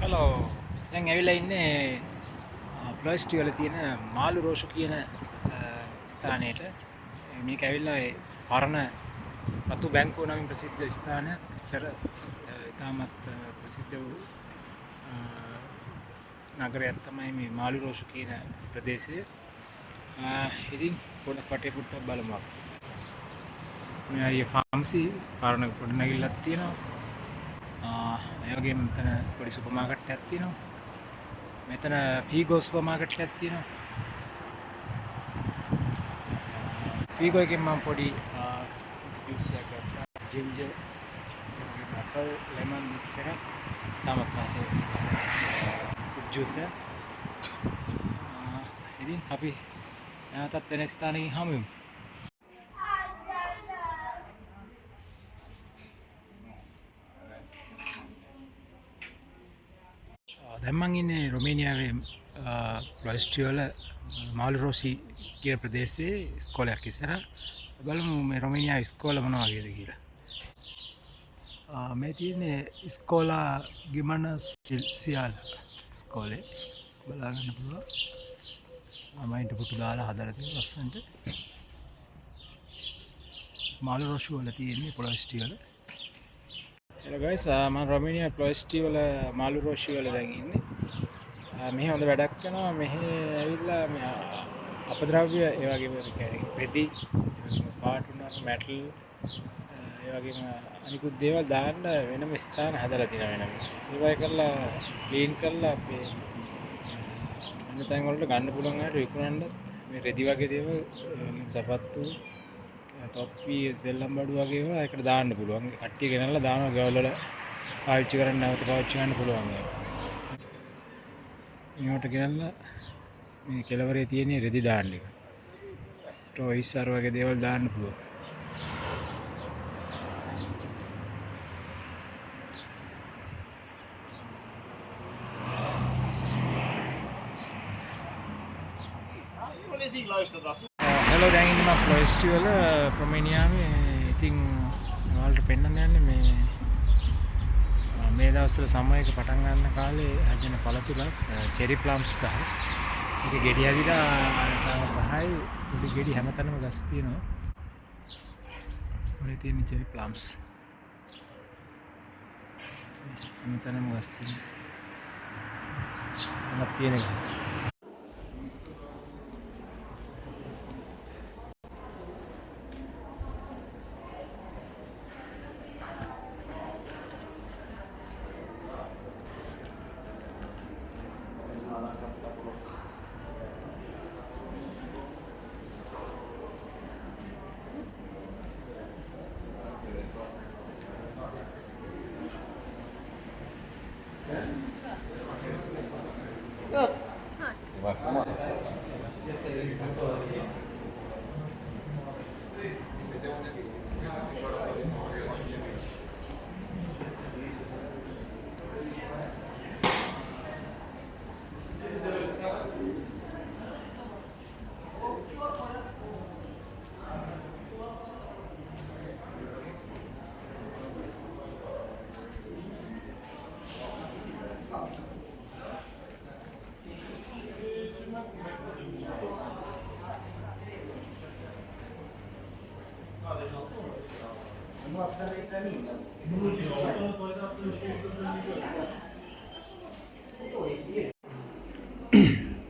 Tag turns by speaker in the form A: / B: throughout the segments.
A: Hello දැන් ඇවිල්ලා ඉන්නේ ප්ලස්ටි වල තියෙන මාළු රෝෂු කියන ස්ථානයට. මේක ඇවිල්ලා ඒ පරණ රතු බැංකුව නමින් ප්‍රසිද්ධ ස්ථානයක්. ඉස්සර ඉතාමත් ප්‍රසිද්ධ වූ නගරයක් තමයි මේ මාළු රෝෂු කියන ප්‍රදේශය. ඉතින් පොඩක් වටේ පුට්ටක් බලමු අපි. මේ හරිය ෆාමසි පරණ ගොඩනැගිල්ලක් තියෙනවා. ඒ වගේම මෙතන පොඩි සුපර් මාකට් එකක් තියෙනවා. මෙතන ෆීගෝ සුපර් මාකට් එකක් තියෙනවා. ෆීගෝ එකෙන් මම පොඩි ජූස් එකක් ගත්තා. ජින්ජර්, ඇපල්, ලෙමන් මික්ස් එකක්. තාමත් වාසේ ෆෘට් ජූස් එක. ඉතින් අපි නැවතත් වෙන ස්ථානයකින් හමු වෙමු. දැන් මං ඉන්නේ රොමේනියාවේ ප්ලොස්ටි වල මාළු රෝසි කියන ප්‍රදේශයේ ඉස්කෝලයක් ඉස්සරහා. බලමු මේ රොමේනියාවේ ඉස්කෝල මොන වගේද කියලා. මේ තියෙන්නේ ඉස්කෝලා ගිමනස් සියාලා ඉස්කෝලේ. බලාගන්න පුළුවන්. ළමයින්ට පුටු දාලා හදලා තියෙන ලස්සනට. මාළු රෝසි වල තියෙන්නේ ප්ලොස්ටි වල. Hello guys, මම රොමේනියා ප්ලොස්ටි වල මාළු රෝසි වල දැන් ඉන්නේ. මෙහි හොඳ වැඩක් කරනවා. මෙහි ඇවිල්ලා මේ අපද්‍රව්‍ය ඒ වගේම රෙදි පාටුන මැටල් ඒ වගේම අනිකුත් දේවල් දාන්න වෙනම ස්ථාන හදලා තියෙනවා වෙනම. ඒවයි කරලා ක්ලීන් කරලා අපේ අන්න තැන් වලට ගන්න පුළුවන් අයට විකුණන්න මේ රෙදි වගේ දේවල් සපත්තු තොප්පි සෙල්ලම් බඩු වගේ ඒවා ඒකට දාන්න පුළුවන්. කට්ටිය ගෙනල්ලා දානවා ගෙවල් වල පාවිච්චි කරන්න නැවත පාවිච්චි කරන්න පුළුවන්. මේවට ගෙනල්ලා මේ කෙළවරේ තියෙන රෙදි දාන්න එක. ටොයිස් අර වගේ දේවල් දාන්න පුළුවන්. හෙලෝ දැන් ඉන්නේ මම ප්ලොස්ටි වල රොමේනියාවේ. ඉතින් ඔයාලට පෙන්වන්න යන්නේ මේ දවස්වල සමයක පටන් ගන්න කාලේ හැදෙන පළතුරක් චෙරි ප්ලම්ස් ගහ. ඒක ගෙඩි ඇදිලා තාම පහයි. පොඩි ගෙඩි හැමතැනම ගස් තියෙනවා. ඔය තියෙන චෙරි ප්ලම්ස්. හැමතැනම ගස් තියෙනවා. අනක් තියෙන එක.
B: Vai fumar?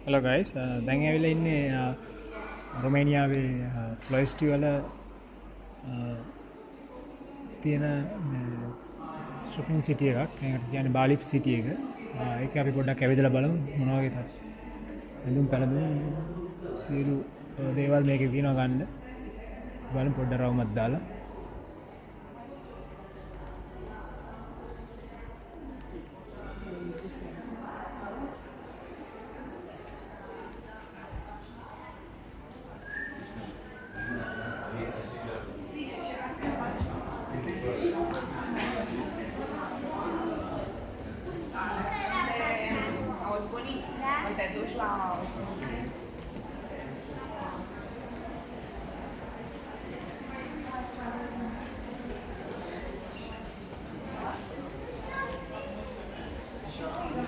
A: Hello guys, දැන් ඇවිල්ලා ඉන්නේ රොමේනියාවේ ප්ලොස්ටි වල තියෙන shopping city එකක්. ඒකට කියන්නේ බාලිෆ් city එක. ඒක අපි පොඩ්ඩක් ඇවිදලා බලමු මොන වගේ තත්. ඇඳුම් පැළඳුම් සියලු දේවල් මේකේ තියෙනවා ගන්න. බලමු පොඩ්ඩක් රවුමක් දාලා.
C: te duci la... Thank you.